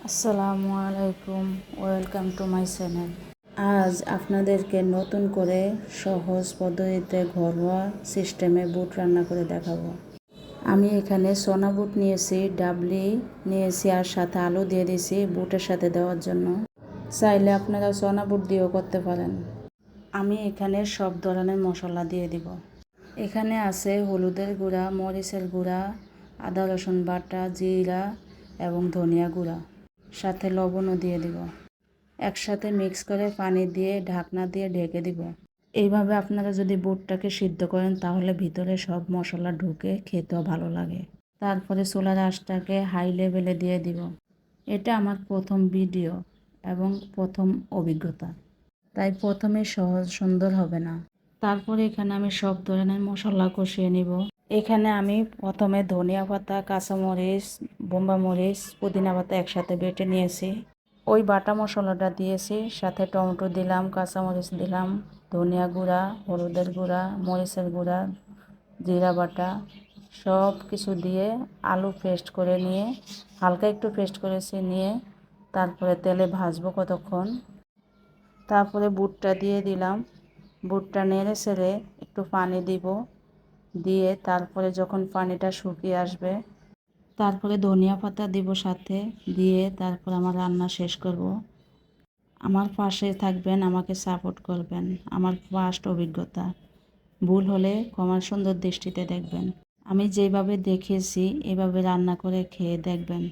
আসসালামু আলাইকুম, welcome to my channel. আজ আপনাদেরকে নতুন করে সহজ পদ্ধতিতে ঘরোয়া সিস্টেমে বুট রান্না করে দেখাবো। আমি এখানে সোনা বুট নিয়েছি, ডাবলি নিয়েছি আর সাথে আলু দিয়ে দিয়েছি বুটের সাথে দেওয়ার জন্য। চাইলে আপনারা সোনা বুট দিয়েও করতে পারেন। আমি এখানে সব ধরনের মশলা দিয়ে দিব। এখানে আছে হলুদের গুঁড়া, মরিচের গুঁড়া, আদা রসুন বাটা, জিরা এবং ধনিয়া গুঁড়া, সাথে লবণও দিয়ে দিব। একসাথে মিক্স করে পানি দিয়ে ঢাকনা দিয়ে ঢেকে দিব। এইভাবে আপনারা যদি বুটটাকে সিদ্ধ করেন তাহলে ভিতরে সব মশলা ঢুকে খেতেও ভালো লাগে। তারপরে চুলার আঁচটাকে হাই লেভেলে দিয়ে দিব। এটা আমার প্রথম ভিডিও এবং প্রথম অভিজ্ঞতা, তাই প্রথমে সহজ সুন্দর হবে না। তারপরে এখানে আমি সব ধরনের মশলা কষিয়ে নিব। এখানে আমি প্রথমে ধনিয়া পাতা, কাঁচামরিচ, বোম্বা মরিচ, পুদিনা পাতা একসাথে বেটে নিয়েছি। ওই বাটা মশলাটা দিয়েছি, সাথে টমেটো দিলাম, কাঁচামরিচ দিলাম, ধনিয়া গুঁড়া, হলুদের গুঁড়া, মরিচের গুঁড়া, জিরা বাটা সব কিছু দিয়ে আলু পেস্ট করে নিয়ে হালকা একটু পেস্ট করেছি নিয়ে তারপরে তেলে ভাজবো কতক্ষণ। তারপরে বুটটা দিয়ে দিলাম। বুটটা নেড়ে ছেড়ে একটু পানি দিব, দিয়ে তারপরে যখন পানিটা শুকিয়ে আসবে তারপরে ধনিয়া পাতা দিব সাথে, দিয়ে তারপর আমার রান্না শেষ করব। আমার পাশে থাকবেন, আমাকে সাপোর্ট করবেন। আমার ফার্স্ট অভিজ্ঞতা, ভুল হলে ক্ষমার সুন্দর দৃষ্টিতে দেখবেন। আমি যেভাবে দেখিয়েছি এভাবে রান্না করে খেয়ে দেখবেন।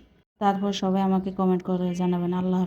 তারপর সবাই আমাকে কমেন্ট করে জানাবেন। আল্লাহ।